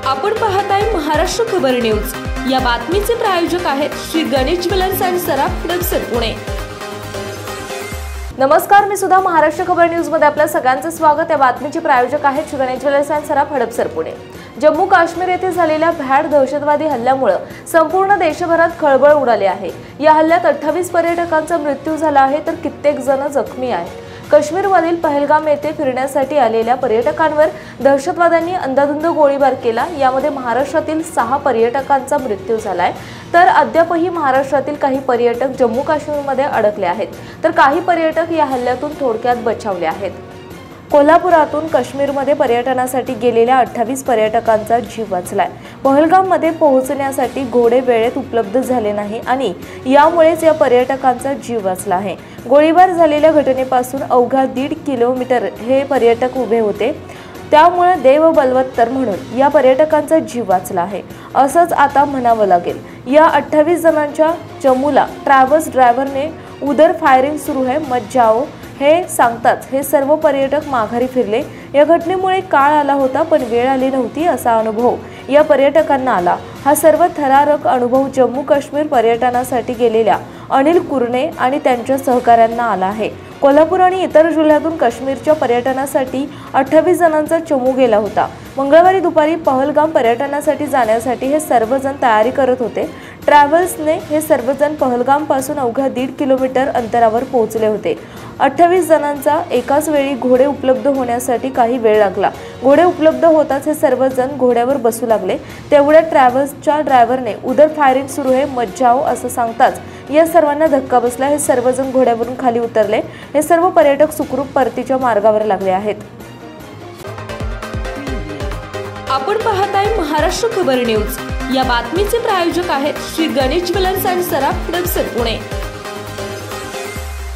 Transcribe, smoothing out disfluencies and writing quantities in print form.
आपण पाहताय महाराष्ट्र खबर न्यूज। या बातमीचे प्रायोजक आहेत श्री गणेश ज्वेलर्स अँड सराफ, हडपसर, पुणे। नमस्कार, मी सुद्धा महाराष्ट्र खबर न्यूज मध्ये आपल्या सगळ्यांचं स्वागत। या बातमीचे प्रायोजक आहेत श्री गणेश ज्वेलर्स अँड सराफ, हडपसर, पुणे। जम्मू काश्मीर येथे झालेल्या भ्याड दहशतवादी हल्ल्यामुळे संपूर्ण देशभरात खळबळ उडाली आहे। या हल्ल्यात 28 पर्यटकांचा मृत्यू झाला आहे, तर कित्येक जण जखमी आहेत। काश्मीरमधील पहलगाम येथे फिरण्यासाठी आलेल्या पर्यटकांवर दहशतवाद्यांनी अंधाधुंद गोळीबार केला। यामध्ये महाराष्ट्रातील 6 पर्यटकांचा मृत्यू झालाय, तर अद्यापही महाराष्ट्रातील काही पर्यटक जम्मू काश्मीरमध्ये अडकले आहेत, तर काही पर्यटक या हल्ल्यातून थोडक्यात बचावले आहेत। कोल्हापुरातून काश्मीरमध्ये पर्यटनासाठी गेलेल्या 28 पर्यटकांचा जीव वाचलाय। पहलगाममध्ये पोहोचण्यासाठी घोडे वेळेत उपलब्ध झाले नाही आणि यामुळेच या पर्यटकांचा जीव वाचला आहे। गोळीबार झालेल्या घटनेपासून अवघा 1.5 किलोमीटर हे पर्यटक उभे होते, त्यामुळे देव बलवत्तर म्हणून या पर्यटकांचा जीव वाचला आहे, असंच आता म्हणावं लागेल। या 28 जणांच्या चमूला ट्रॅव्हल्स ड्रायव्हरने उधर फायरिंग सुरू है मत जाओ हे सांगताच हे सर्व पर्यटक माघारी फिरले। या घटनेमुळे काळ आला होता, पण वेळ आली नव्हती असा अनुभव या पर्यटकांना आला। हा सर्व थरारक अनुभव जम्मू काश्मीर पर्यटनासाठी गेलेल्या अनिल कुरणे आणि त्यांच्या सहकाऱ्यांना आला आहे। कोल्हापूर आणि इतर जिल्ह्यातून काश्मीरच्या पर्यटनासाठी 28 जणांचा चमू गेला होता। मंगळवारी दुपारी पहलगाम पर्यटनासाठी जाण्यासाठी हे सर्वजण तयारी करत होते। ट्रॅव्हल्सने हे सर्वजण पहलगाम पासून अवघ्या 1.5 किलोमीटर अंतरावर पोहोचले होते। 28 जणांचा एकाच वेळी घोडे उपलब्ध होण्यासाठी काही वेळ लागला। घोडे उपलब्ध होताच हे सर्वजण घोड्यावर बसू लागले। तेवढ्या ट्रॅव्हल्सच्या ड्रायव्हरने उधर फायरिंग सुरू है मत जाओ असं सांगताच या सर्वांना धक्का बसला। हे सर्वजण घोड्यावरून खाली उतरले। हे सर्व पर्यटक सुखरूप परतीच्या मार्गावर लागले आहेत। आपण पाहताय महाराष्ट्र खबर न्यूज। या बातमीचे प्रायोजक आहेत Shri Ganesh jewellers and Saraf, Hadapsar, Pune.